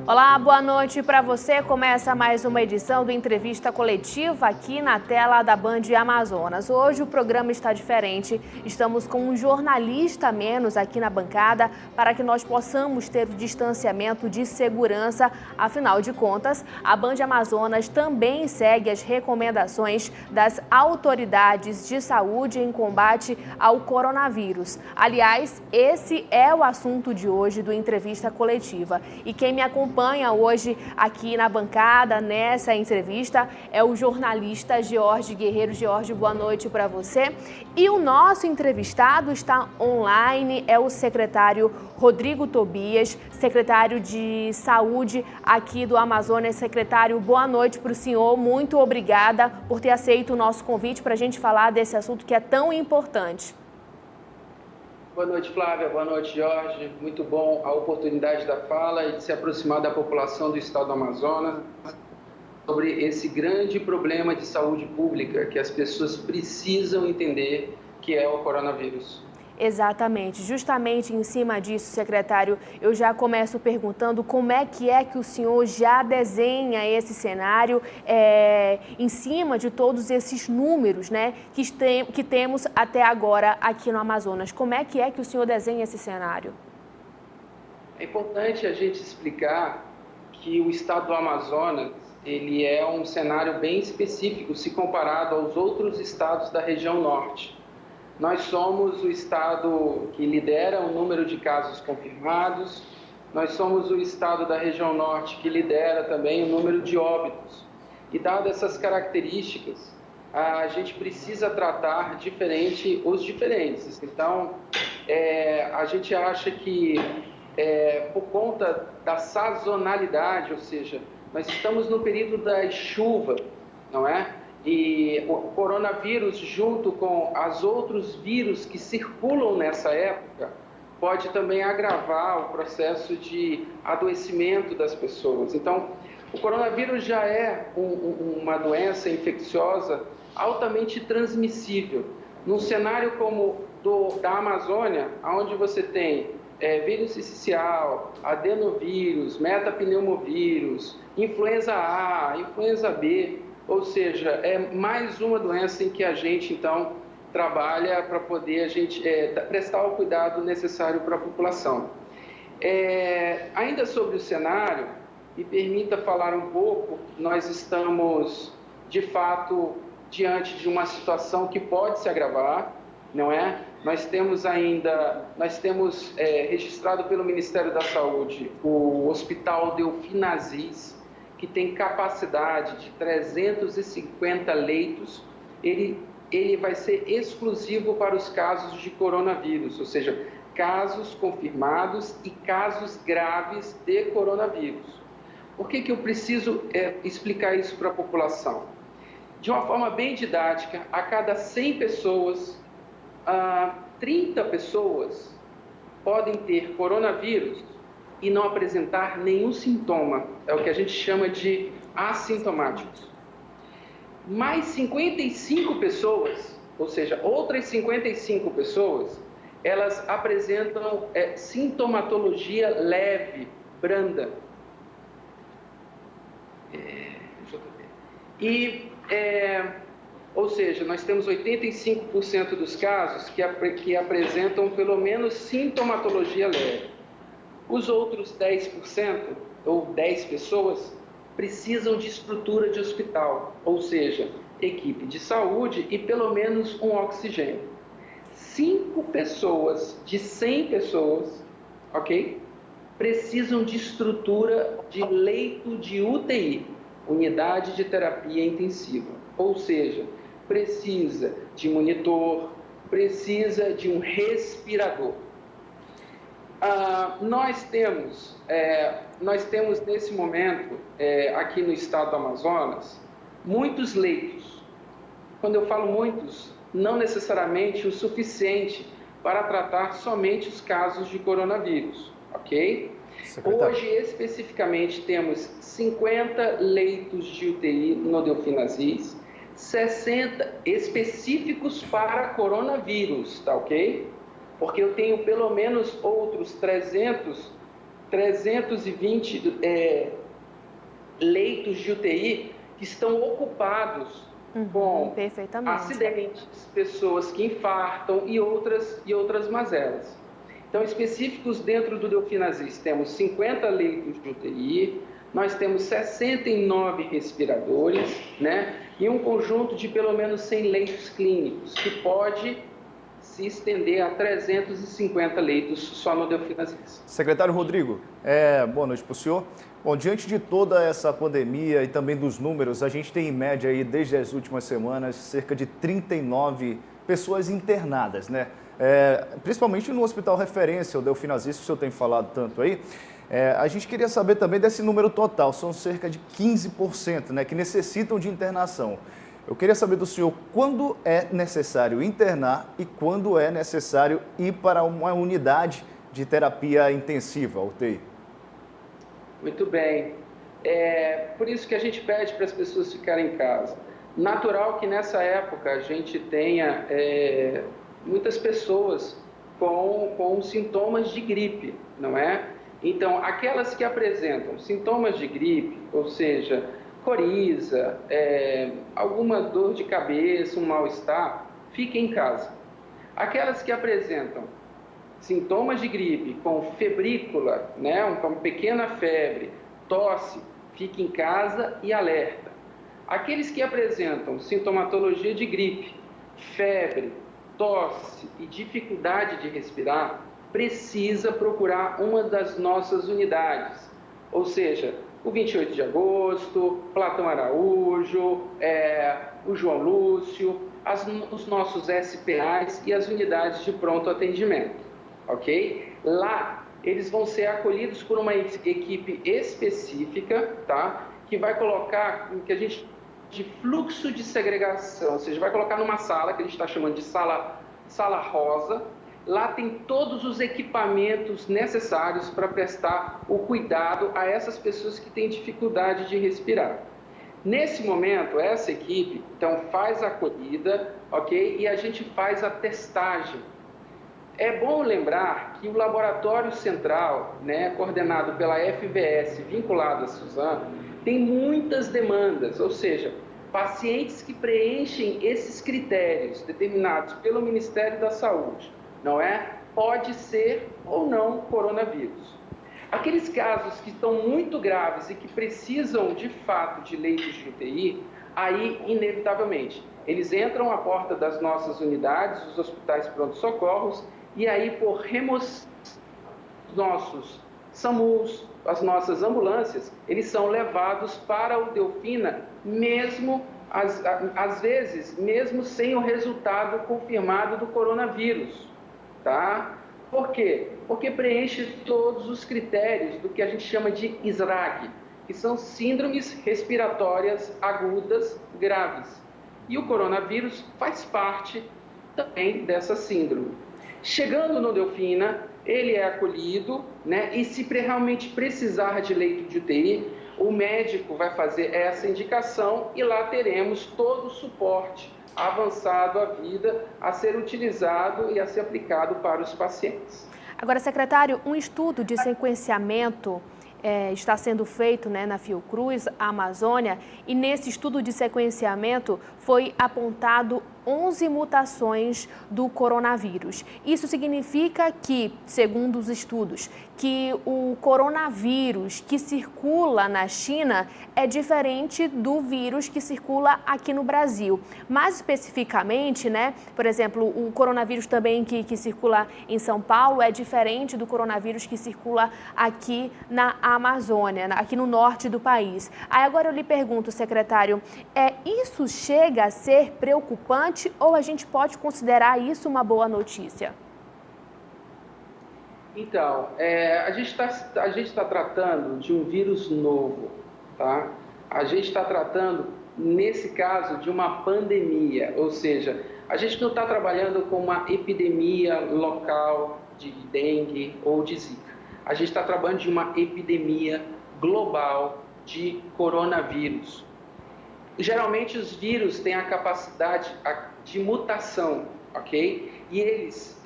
Olá, boa noite para você. Começa mais uma edição do Entrevista Coletiva aqui na tela da Band Amazonas. Hoje o programa está diferente. Estamos com um jornalista a menos aqui na bancada para que nós possamos ter o distanciamento de segurança. Afinal de contas, a Band Amazonas também segue as recomendações das autoridades de saúde em combate ao coronavírus. Aliás, esse é o assunto de hoje do Entrevista Coletiva. E quem me acompanha hoje aqui na bancada, nessa entrevista, é o jornalista George Guerreiro. George, boa noite para você. E o nosso entrevistado está online, é o secretário Rodrigo Tobias, secretário de Saúde aqui do Amazonas. Secretário, boa noite para o senhor. Muito obrigada por ter aceito o nosso convite para a gente falar desse assunto que é tão importante. Boa noite, Flávia. Boa noite, Jorge. Muito bom a oportunidade da fala e de se aproximar da população do estado do Amazonas sobre esse grande problema de saúde pública que as pessoas precisam entender, que é o coronavírus. Exatamente. Justamente em cima disso, secretário, eu já começo perguntando como é que o senhor já desenha esse cenário em cima de todos esses números, né, que temos até agora aqui no Amazonas. Como é que o senhor desenha esse cenário? É importante a gente explicar que o estado do Amazonas, ele é um cenário bem específico se comparado aos outros estados da região norte. Nós somos o estado que lidera o número de casos confirmados, nós somos o estado da região norte que lidera também o número de óbitos. E dadas essas características, a gente precisa tratar diferente os diferentes. Então, a gente acha que por conta da sazonalidade, ou seja, nós estamos no período das chuvas, não é? E o coronavírus, junto com os outros vírus que circulam nessa época, pode também agravar o processo de adoecimento das pessoas. Então, o coronavírus já é uma doença infecciosa altamente transmissível. Num cenário como da Amazônia, onde você tem vírus sincicial, adenovírus, metapneumovírus, influenza A, influenza B, ou seja, é mais uma doença em que a gente, então, trabalha para poder prestar o cuidado necessário para a população. Ainda sobre o cenário, me permita falar um pouco, nós estamos, de fato, diante de uma situação que pode se agravar, não é? Nós temos registrado pelo Ministério da Saúde o Hospital Delfim Aziz, que tem capacidade de 350 leitos. Ele vai ser exclusivo para os casos de coronavírus, ou seja, casos confirmados e casos graves de coronavírus. Por que eu preciso explicar isso para a população? De uma forma bem didática, a cada 100 pessoas, 30 pessoas podem ter coronavírus e não apresentar nenhum sintoma. É o que a gente chama de assintomáticos. Mais 55 pessoas, ou seja, outras 55 pessoas, elas apresentam sintomatologia leve, branda. Ou seja, nós temos 85% dos casos que apresentam pelo menos sintomatologia leve. Os outros 10%, ou 10 pessoas, precisam de estrutura de hospital, ou seja, equipe de saúde e pelo menos um oxigênio. 5 pessoas de 100 pessoas, ok? Precisam de estrutura de leito de UTI, unidade de terapia intensiva, ou seja, precisa de monitor, precisa de um respirador. Nós temos nesse momento, aqui no estado do Amazonas, muitos leitos. Quando eu falo muitos, não necessariamente o suficiente para tratar somente os casos de coronavírus, ok? Secretário. Hoje, especificamente, temos 50 leitos de UTI no Delfim Aziz, 60 específicos para coronavírus, tá ok? Porque eu tenho pelo menos outros 300 320 leitos de UTI que estão ocupados com acidentes, pessoas que infartam e outras mazelas. Então, específicos dentro do Delfinazis, temos 50 leitos de UTI, nós temos 69 respiradores, né? E um conjunto de pelo menos 100 leitos clínicos, que pode se estender a 350 leitos só no Delfinazis. Secretário Rodrigo, boa noite para o senhor. Bom, diante de toda essa pandemia e também dos números, a gente tem em média aí, desde as últimas semanas, cerca de 39 pessoas internadas, né? Principalmente no hospital referência, o Delfinazis, que o senhor tem falado tanto aí. A gente queria saber também desse número total, são cerca de 15%, né, que necessitam de internação. Eu queria saber do senhor quando é necessário internar e quando é necessário ir para uma unidade de terapia intensiva, UTI. Muito bem. Por isso que a gente pede para as pessoas ficarem em casa. Natural que nessa época a gente tenha muitas pessoas com sintomas de gripe, não é? Então, aquelas que apresentam sintomas de gripe, ou seja, coriza, alguma dor de cabeça, um mal-estar, fiquem em casa. Aquelas que apresentam sintomas de gripe com febrícula, né, uma pequena febre, tosse, fique em casa e alerta. Aqueles que apresentam sintomatologia de gripe, febre, tosse e dificuldade de respirar, precisa procurar uma das nossas unidades, ou seja, o 28 de agosto, Platão Araújo, o João Lúcio, os nossos SPAs e as unidades de pronto atendimento, ok? Lá, eles vão ser acolhidos por uma equipe específica, tá? Que vai colocar, que a gente de fluxo de segregação, ou seja, vai colocar numa sala, que a gente está chamando de sala rosa. Lá tem todos os equipamentos necessários para prestar o cuidado a essas pessoas que têm dificuldade de respirar. Nesse momento, essa equipe, então, faz a acolhida, ok? E a gente faz a testagem. É bom lembrar que o laboratório central, né, coordenado pela FVS, vinculado à Suzano, tem muitas demandas, ou seja, pacientes que preenchem esses critérios determinados pelo Ministério da Saúde, não é? Pode ser ou não coronavírus. Aqueles casos que estão muito graves e que precisam de fato de leitos de UTI, aí inevitavelmente eles entram à porta das nossas unidades, os hospitais pronto-socorros, e aí por remoção dos nossos SAMUs, as nossas ambulâncias, eles são levados para o Delfina, mesmo às vezes, mesmo sem o resultado confirmado do coronavírus, tá? Por quê? Porque preenche todos os critérios do que a gente chama de SRAG, que são síndromes respiratórias agudas graves. E o coronavírus faz parte também dessa síndrome. Chegando no Delfina, ele é acolhido, né? E se realmente precisar de leito de UTI, o médico vai fazer essa indicação e lá teremos todo o suporte avançado à vida a ser utilizado e a ser aplicado para os pacientes. Agora, secretário, um estudo de sequenciamento está sendo feito, né, na Fiocruz, Amazônia, e nesse estudo de sequenciamento foi apontado 11 mutações do coronavírus. Isso significa que, segundo os estudos, que o coronavírus que circula na China é diferente do vírus que circula aqui no Brasil. Mais especificamente, né, por exemplo, o coronavírus também que circula em São Paulo é diferente do coronavírus que circula aqui na Amazônia, aqui no norte do país. Aí agora eu lhe pergunto, secretário, isso chega a ser preocupante ou a gente pode considerar isso uma boa notícia? Então, a gente está tratando de um vírus novo, tá? A gente está tratando, nesse caso, de uma pandemia, ou seja, a gente não está trabalhando com uma epidemia local de dengue ou de zika. A gente está trabalhando de uma epidemia global de coronavírus. Geralmente os vírus têm a capacidade de mutação, ok? E eles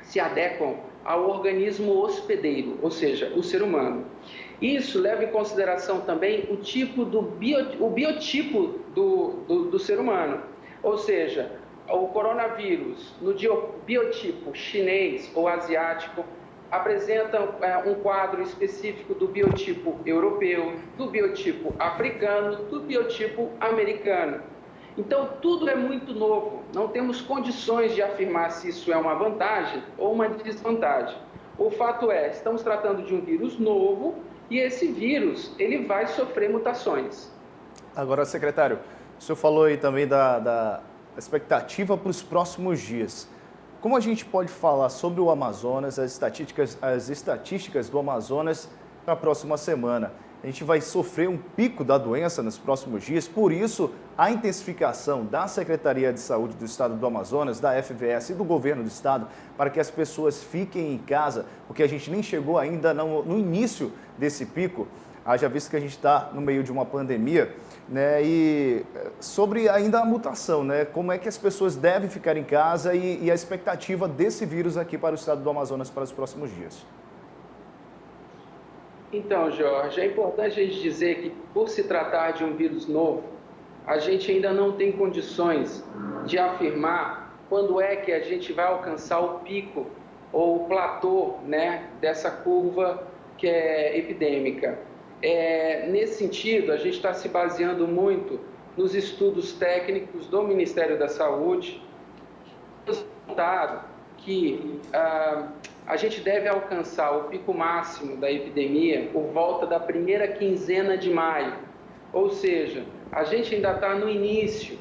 se adequam ao organismo hospedeiro, ou seja, o ser humano. Isso leva em consideração também o biotipo do ser humano, ou seja, o coronavírus no biotipo chinês ou asiático apresenta um quadro específico do biotipo europeu, do biotipo africano, do biotipo americano. Então, tudo é muito novo, não temos condições de afirmar se isso é uma vantagem ou uma desvantagem. O fato é, estamos tratando de um vírus novo e esse vírus ele vai sofrer mutações. Agora, secretário, o senhor falou aí também da expectativa para os próximos dias. Como a gente pode falar sobre o Amazonas, as estatísticas do Amazonas na próxima semana? A gente vai sofrer um pico da doença nos próximos dias, por isso a intensificação da Secretaria de Saúde do Estado do Amazonas, da FVS e do Governo do Estado, para que as pessoas fiquem em casa, porque a gente nem chegou ainda no início desse pico, haja visto que a gente está no meio de uma pandemia, né? E sobre ainda a mutação, né? Como é que as pessoas devem ficar em casa e a expectativa desse vírus aqui para o Estado do Amazonas para os próximos dias? Então, Jorge, é importante a gente dizer que, por se tratar de um vírus novo, a gente ainda não tem condições de afirmar quando é que a gente vai alcançar o pico ou o platô, né, dessa curva que é epidêmica. Nesse sentido, a gente está se baseando muito nos estudos técnicos do Ministério da Saúde, que a gente deve alcançar o pico máximo da epidemia por volta da primeira quinzena de maio. Ou seja, a gente ainda está no início.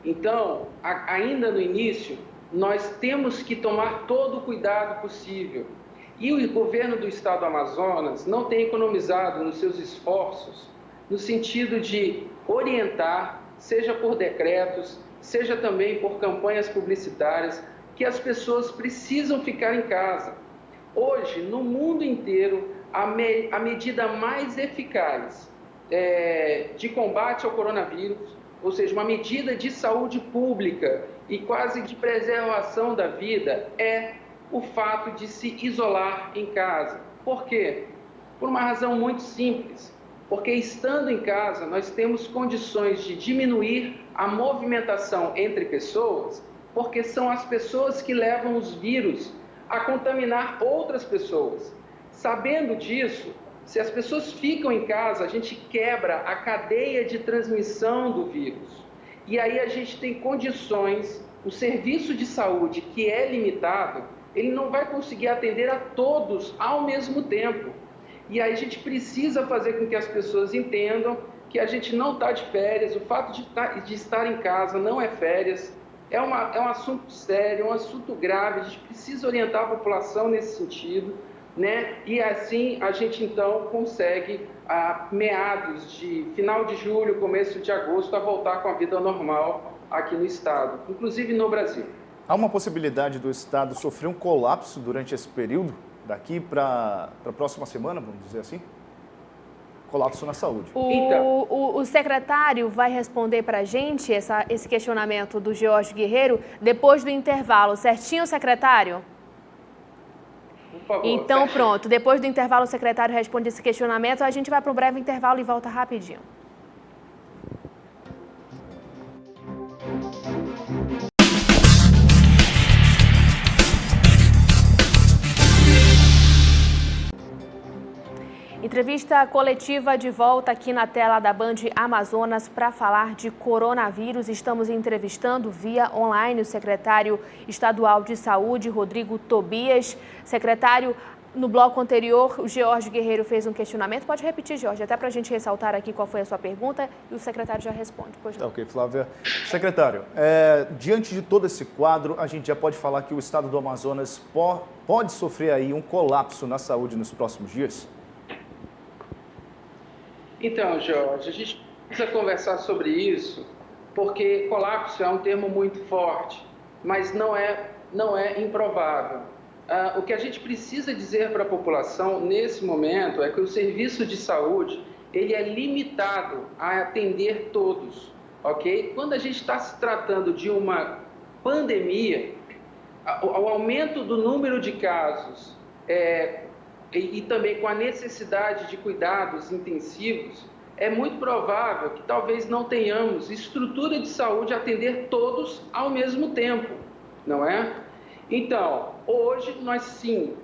Então, ainda no início, nós temos que tomar todo o cuidado possível. E o governo do Estado do Amazonas não tem economizado nos seus esforços no sentido de orientar, seja por decretos, seja também por campanhas publicitárias, que as pessoas precisam ficar em casa. Hoje, no mundo inteiro, a medida mais eficaz de combate ao coronavírus, ou seja, uma medida de saúde pública e quase de preservação da vida, é o fato de se isolar em casa. Por quê? Por uma razão muito simples. Porque estando em casa, nós temos condições de diminuir a movimentação entre pessoas, porque são as pessoas que levam os vírus a contaminar outras pessoas. Sabendo disso, se as pessoas ficam em casa, a gente quebra a cadeia de transmissão do vírus. E aí a gente tem condições, o serviço de saúde, que é limitado, ele não vai conseguir atender a todos ao mesmo tempo. E aí a gente precisa fazer com que as pessoas entendam que a gente não está de férias, o fato de estar em casa não é férias, é um assunto sério, é um assunto grave, a gente precisa orientar a população nesse sentido, né? E assim a gente então consegue, a meados de final de julho, começo de agosto, a voltar com a vida normal aqui no estado, inclusive no Brasil. Há uma possibilidade do Estado sofrer um colapso durante esse período, daqui para a próxima semana, vamos dizer assim? Colapso na saúde. O secretário vai responder para a gente esse questionamento do George Guerreiro depois do intervalo, certinho, secretário? Por favor. Então, pronto. Depois do intervalo, o secretário responde esse questionamento. A gente vai para um breve intervalo e volta rapidinho. Entrevista coletiva de volta aqui na tela da Band Amazonas para falar de coronavírus. Estamos entrevistando via online o secretário estadual de saúde, Rodrigo Tobias. Secretário, no bloco anterior, o George Guerreiro fez um questionamento. Pode repetir, George, até para a gente ressaltar aqui qual foi a sua pergunta e o secretário já responde. Pois não. Tá ok, Flávia. Secretário, diante de todo esse quadro, a gente já pode falar que o estado do Amazonas pode sofrer aí um colapso na saúde nos próximos dias? Então, Jorge, a gente precisa conversar sobre isso, porque colapso é um termo muito forte, mas não é improvável. O que a gente precisa dizer para a população nesse momento é que o serviço de saúde ele é limitado a atender todos, ok? Quando a gente está se tratando de uma pandemia, o aumento do número de casos e também com a necessidade de cuidados intensivos, é muito provável que talvez não tenhamos estrutura de saúde a atender todos ao mesmo tempo, não é? Então, hoje nós sim,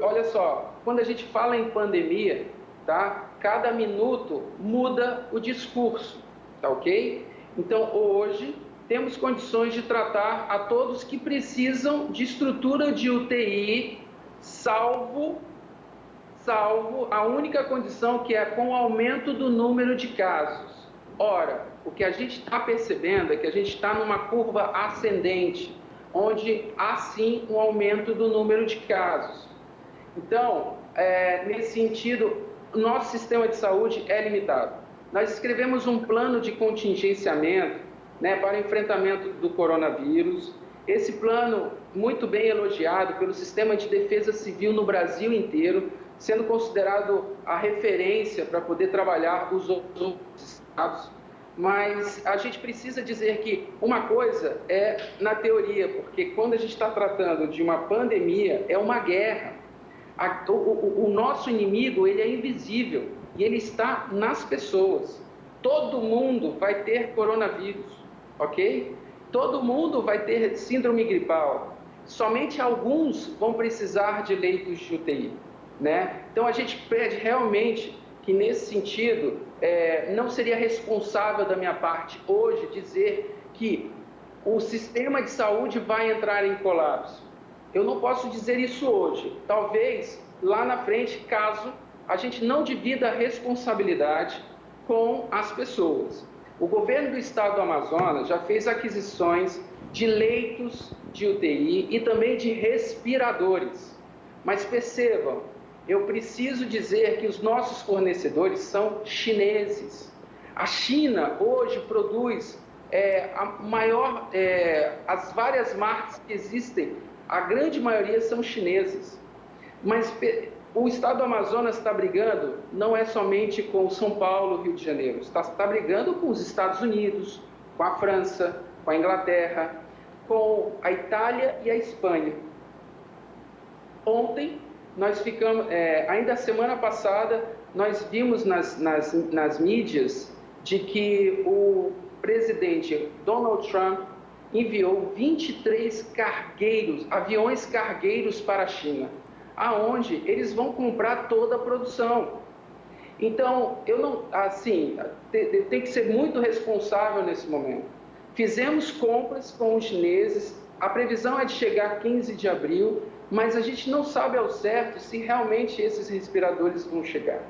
olha só, quando a gente fala em pandemia, tá? Cada minuto muda o discurso, tá ok? Então, hoje temos condições de tratar a todos que precisam de estrutura de UTI, salvo a única condição, que é com o aumento do número de casos. Ora, o que a gente está percebendo é que a gente está numa curva ascendente, onde há sim um aumento do número de casos. Então, nesse sentido, o nosso sistema de saúde é limitado. Nós escrevemos um plano de contingenciamento, né, para o enfrentamento do coronavírus. Esse plano, muito bem elogiado pelo Sistema de Defesa Civil no Brasil inteiro, sendo considerado a referência para poder trabalhar os outros estados. Mas a gente precisa dizer que uma coisa é na teoria, porque quando a gente está tratando de uma pandemia, é uma guerra. O nosso inimigo, ele é invisível e ele está nas pessoas. Todo mundo vai ter coronavírus, ok? Todo mundo vai ter síndrome gripal. Somente alguns vão precisar de leitos de UTI, né? Então a gente pede realmente que nesse sentido não seria responsável da minha parte hoje dizer que o sistema de saúde vai entrar em colapso. Eu não posso dizer isso hoje. Talvez lá na frente, caso a gente não divida a responsabilidade com as pessoas. O governo do estado do Amazonas já fez aquisições de leitos de UTI e também de respiradores. Mas percebam, eu preciso dizer que os nossos fornecedores são chineses. A China hoje produz as várias marcas que existem, a grande maioria são chinesas. Mas o estado do Amazonas está brigando, não é somente com São Paulo, Rio de Janeiro, está brigando com os Estados Unidos, com a França, com a Inglaterra, com a Itália e a Espanha. Ontem, nós ficamos, ainda semana passada, nós vimos nas mídias de que o presidente Donald Trump enviou 23 aviões cargueiros para a China, aonde eles vão comprar toda a produção. Então, tem que ser muito responsável nesse momento. Fizemos compras com os chineses, a previsão é de chegar 15 de abril, mas a gente não sabe ao certo se realmente esses respiradores vão chegar.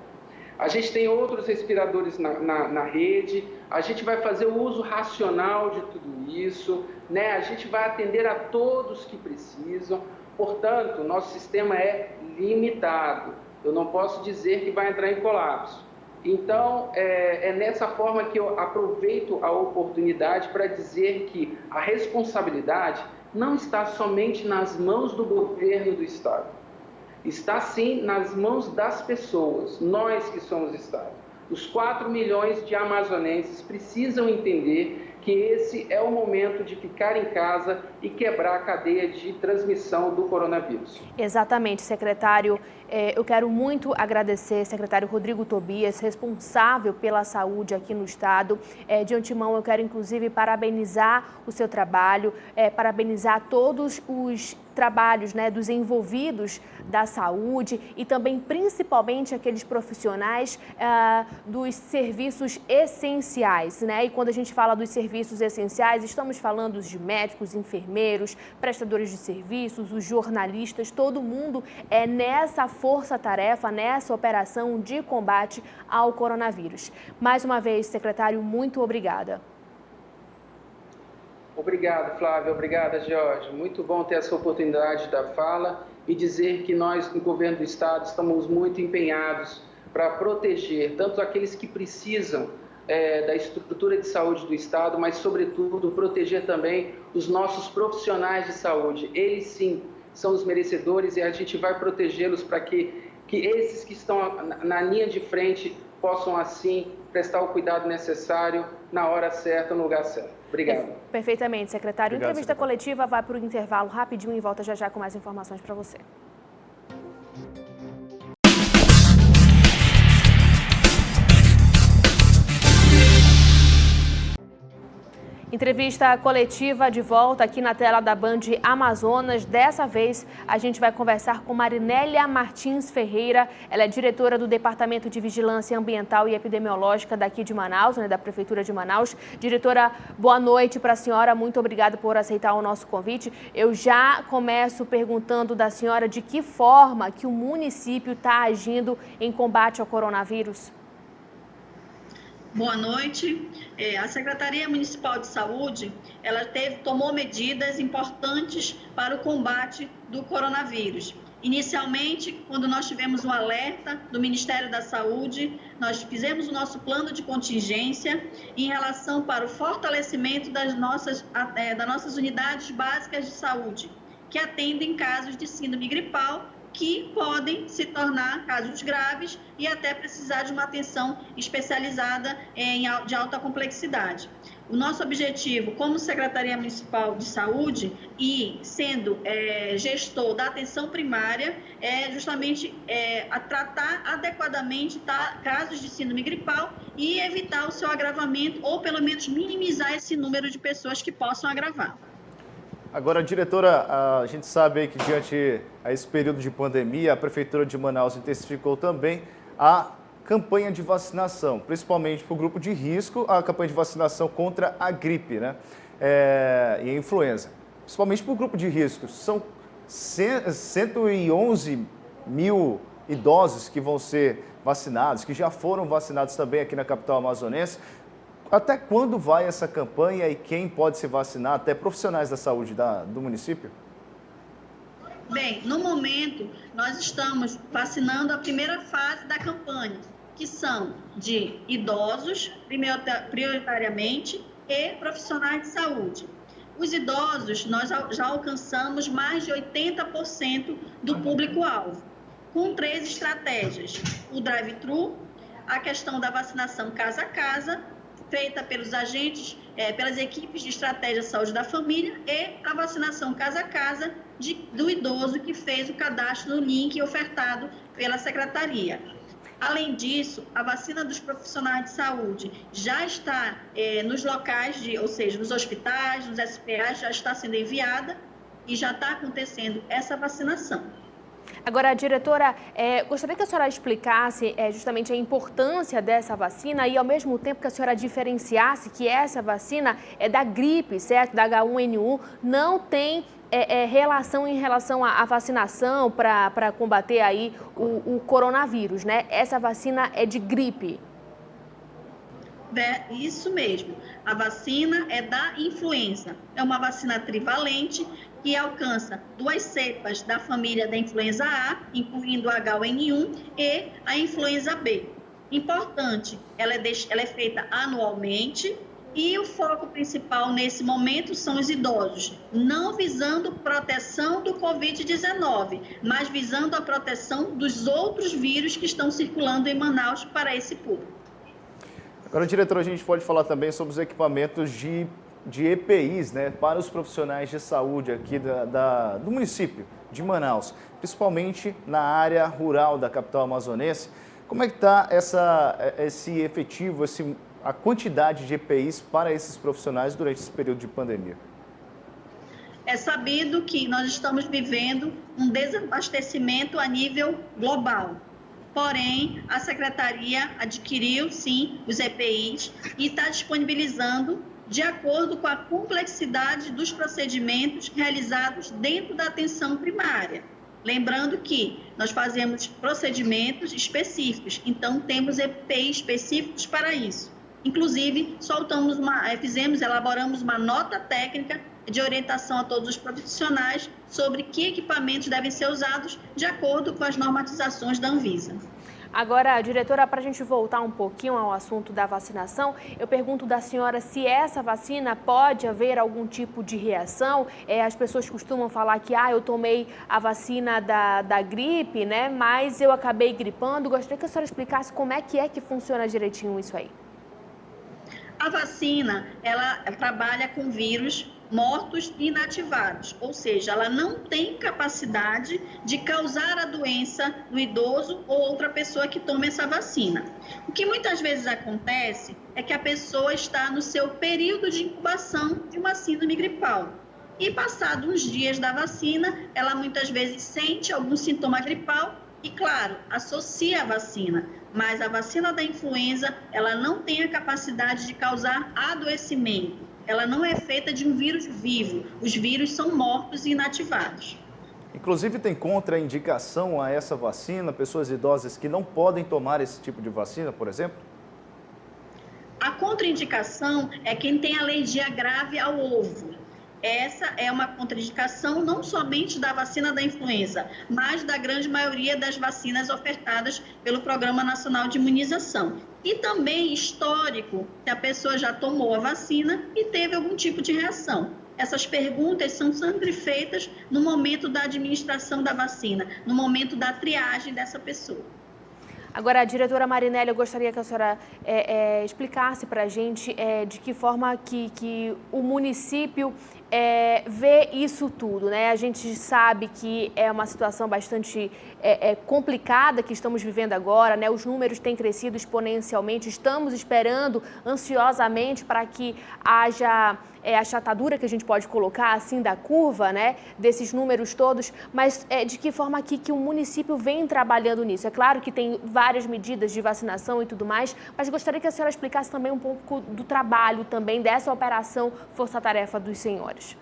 A gente tem outros respiradores na rede, a gente vai fazer o uso racional de tudo isso, né? A gente vai atender a todos que precisam, portanto, nosso sistema é limitado. Eu não posso dizer que vai entrar em colapso. Então, é nessa forma que eu aproveito a oportunidade para dizer que a responsabilidade não está somente nas mãos do governo do estado. Está sim nas mãos das pessoas, nós que somos estado. Os 4 milhões de amazonenses precisam entender que esse é o momento de ficar em casa e quebrar a cadeia de transmissão do coronavírus. Exatamente, secretário. Eu quero muito agradecer, secretário Rodrigo Tobias, responsável pela saúde aqui no estado. De antemão, eu quero inclusive parabenizar o seu trabalho, parabenizar todos os trabalhos, né, dos envolvidos da saúde e também principalmente aqueles profissionais dos serviços essenciais, né? E quando a gente fala dos serviços essenciais, estamos falando de médicos, enfermeiros, prestadores de serviços, os jornalistas, todo mundo é nessa força-tarefa, nessa operação de combate ao coronavírus. Mais uma vez, secretário, muito obrigada. Obrigado, Flávia. Obrigada, Jorge. Muito bom ter essa oportunidade da fala e dizer que nós, no governo do estado, estamos muito empenhados para proteger tanto aqueles que precisam da estrutura de saúde do estado, mas, sobretudo, proteger também os nossos profissionais de saúde. Eles, sim, são os merecedores e a gente vai protegê-los para que esses que estão na linha de frente possam, assim, prestar o cuidado necessário na hora certa, no lugar certo. Obrigado. Perfeitamente, secretário. Obrigado, Entrevista secretário. coletiva vai para o intervalo rapidinho e volta já com mais informações para você. Entrevista coletiva de volta aqui na tela da Band Amazonas. Dessa vez, a gente vai conversar com Marinélia Martins Ferreira. Ela é diretora do Departamento de Vigilância Ambiental e Epidemiológica daqui de Manaus, da Prefeitura de Manaus. Diretora, boa noite para a senhora. Muito obrigada por aceitar o nosso convite. Eu já começo perguntando da senhora de que forma que o município está agindo em combate ao coronavírus. Boa noite. A Secretaria Municipal de Saúde, ela tomou medidas importantes para o combate do coronavírus. Inicialmente, quando nós tivemos um alerta do Ministério da Saúde, nós fizemos o nosso plano de contingência em relação para o fortalecimento das nossas unidades básicas de saúde, que atendem casos de síndrome gripal, que podem se tornar casos graves e até precisar de uma atenção especializada de alta complexidade. O nosso objetivo, como Secretaria Municipal de Saúde e sendo gestor da atenção primária, é justamente tratar adequadamente casos de síndrome gripal e evitar o seu agravamento ou pelo menos minimizar esse número de pessoas que possam agravar. Agora, diretora, a gente sabe aí que diante a esse período de pandemia, a Prefeitura de Manaus intensificou também a campanha de vacinação, principalmente para o grupo de risco, a campanha de vacinação contra a gripe, e a influenza. Principalmente para o grupo de risco, são 111 mil idosos que vão ser vacinados, que já foram vacinados também aqui na capital amazonense. Até quando vai essa campanha e quem pode se vacinar, até profissionais da saúde do município? Bem, no momento, nós estamos vacinando a primeira fase da campanha, que são de idosos, prioritariamente, e profissionais de saúde. Os idosos, nós já alcançamos mais de 80% do público-alvo, com 3 estratégias: o drive-thru, a questão da vacinação casa a casa, feita pelos agentes, pelas equipes de estratégia de saúde da família, e a vacinação casa a casa do idoso que fez o cadastro no link ofertado pela Secretaria. Além disso, a vacina dos profissionais de saúde já está nos locais, ou seja, nos hospitais, nos SPAs, já está sendo enviada e já está acontecendo essa vacinação. Agora, diretora, gostaria que a senhora explicasse justamente a importância dessa vacina e, ao mesmo tempo, que a senhora diferenciasse que essa vacina é da gripe, certo? Da H1N1, não tem relação à vacinação para combater aí o coronavírus, né? Essa vacina é de gripe. Isso mesmo. A vacina é da influenza. É uma vacina trivalente que alcança 2 cepas da família da influenza A, incluindo a H1N1 e a influenza B. Importante, ela é feita anualmente e o foco principal nesse momento são os idosos, não visando proteção do Covid-19, mas visando a proteção dos outros vírus que estão circulando em Manaus para esse público. Agora, diretora, a gente pode falar também sobre os equipamentos de EPIs, para os profissionais de saúde aqui do município de Manaus, principalmente na área rural da capital amazonense. Como é que está esse efetivo, a quantidade de EPIs para esses profissionais durante esse período de pandemia? É sabido que nós estamos vivendo um desabastecimento a nível global. Porém, a Secretaria adquiriu, sim, os EPIs e está disponibilizando de acordo com a complexidade dos procedimentos realizados dentro da atenção primária. Lembrando que nós fazemos procedimentos específicos, então temos EPIs específicos para isso. Inclusive, elaboramos uma nota técnica de orientação a todos os profissionais sobre que equipamentos devem ser usados de acordo com as normatizações da Anvisa. Agora, diretora, para a gente voltar um pouquinho ao assunto da vacinação, eu pergunto da senhora se essa vacina pode haver algum tipo de reação. As pessoas costumam falar que eu tomei a vacina da gripe, mas eu acabei gripando. Gostaria que a senhora explicasse como é que funciona direitinho isso aí. A vacina, ela trabalha com vírus mortos e inativados, ou seja, ela não tem capacidade de causar a doença no idoso ou outra pessoa que tome essa vacina. O que muitas vezes acontece é que a pessoa está no seu período de incubação de uma síndrome gripal. E passados uns dias da vacina, ela muitas vezes sente algum sintoma gripal e, claro, associa a vacina. Mas a vacina da influenza, ela não tem a capacidade de causar adoecimento. Ela não é feita de um vírus vivo. Os vírus são mortos e inativados. Inclusive tem contraindicação a essa vacina, pessoas idosas que não podem tomar esse tipo de vacina, por exemplo? A contraindicação é quem tem alergia grave ao ovo. Essa é uma contraindicação não somente da vacina da influenza, mas da grande maioria das vacinas ofertadas pelo Programa Nacional de Imunização. E também histórico, se a pessoa já tomou a vacina e teve algum tipo de reação. Essas perguntas são sempre feitas no momento da administração da vacina, no momento da triagem dessa pessoa. Agora, diretora Marinelli, eu gostaria que a senhora explicasse para a gente de que forma que o município vê isso tudo, né? A gente sabe que é uma situação bastante complicada que estamos vivendo agora, né? Os números têm crescido exponencialmente, estamos esperando ansiosamente para que haja achatadura, que a gente pode colocar assim, da curva, né? Desses números todos, mas de que forma que o município vem trabalhando nisso? É claro que tem várias medidas de vacinação e tudo mais, mas gostaria que a senhora explicasse também um pouco do trabalho também dessa operação Força-Tarefa dos Senhores.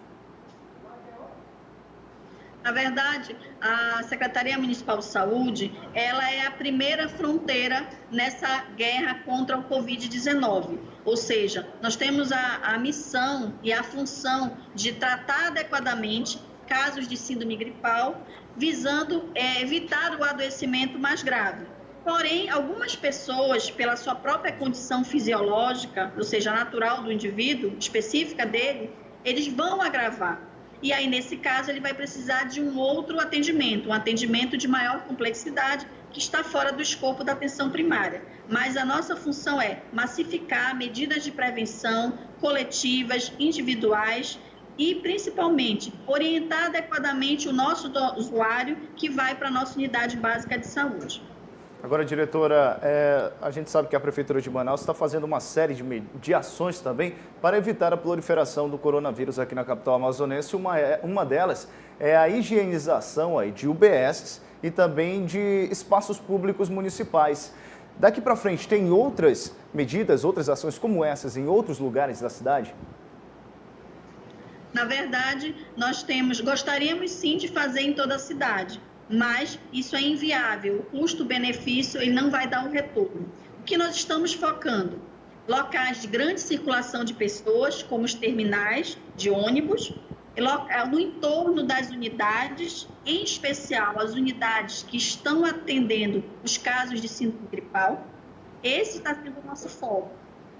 Na verdade, a Secretaria Municipal de Saúde, ela é a primeira fronteira nessa guerra contra o Covid-19. Ou seja, nós temos a missão e a função de tratar adequadamente casos de síndrome gripal, visando evitar o adoecimento mais grave. Porém, algumas pessoas, pela sua própria condição fisiológica, ou seja, natural do indivíduo, específica dele, eles vão agravar. E aí, nesse caso, ele vai precisar de um outro atendimento, um atendimento de maior complexidade, que está fora do escopo da atenção primária. Mas a nossa função é massificar medidas de prevenção coletivas, individuais e, principalmente, orientar adequadamente o nosso usuário que vai para a nossa unidade básica de saúde. Agora, diretora, a gente sabe que a Prefeitura de Manaus está fazendo uma série de ações também para evitar a proliferação do coronavírus aqui na capital amazonense. Uma delas é a higienização aí de UBSs e também de espaços públicos municipais. Daqui para frente, tem outras medidas, outras ações como essas em outros lugares da cidade? Na verdade, gostaríamos sim de fazer em toda a cidade. Mas isso é inviável, o custo-benefício ele não vai dar um retorno. O que nós estamos focando? Locais de grande circulação de pessoas, como os terminais de ônibus, no entorno das unidades, em especial as unidades que estão atendendo os casos de síndrome gripal. Esse está sendo o nosso foco.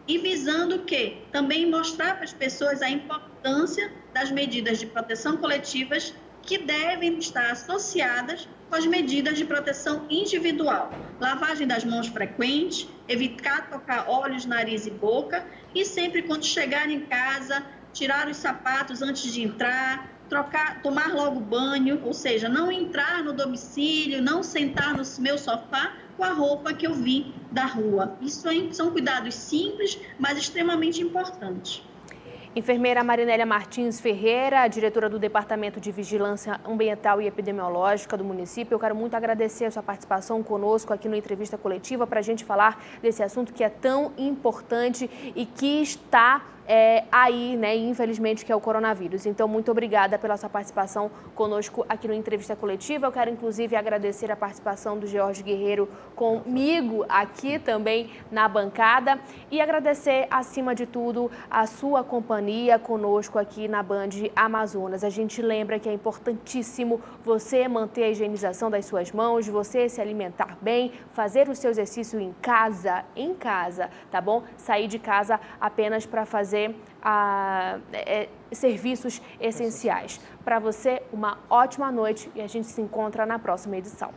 E visando o quê? Também mostrar para as pessoas a importância das medidas de proteção coletivas que devem estar associadas com as medidas de proteção individual. Lavagem das mãos frequente, evitar tocar olhos, nariz e boca e sempre quando chegar em casa, tirar os sapatos antes de entrar, tomar logo banho, ou seja, não entrar no domicílio, não sentar no meu sofá com a roupa que eu vi da rua. Isso são cuidados simples, mas extremamente importantes. Enfermeira Marinélia Martins Ferreira, diretora do Departamento de Vigilância Ambiental e Epidemiológica do município. Eu quero muito agradecer a sua participação conosco aqui no Entrevista Coletiva para a gente falar desse assunto que é tão importante e que está aí, né, infelizmente, que é o coronavírus. Então, muito obrigada pela sua participação conosco aqui no Entrevista Coletiva. Eu quero, inclusive, agradecer a participação do George Guerreiro comigo aqui também na bancada e agradecer, acima de tudo, a sua companhia conosco aqui na Band Amazonas. A gente lembra que é importantíssimo você manter a higienização das suas mãos, você se alimentar bem, fazer o seu exercício em casa, tá bom? Sair de casa apenas para fazer serviços essenciais. Para você, uma ótima noite e a gente se encontra na próxima edição.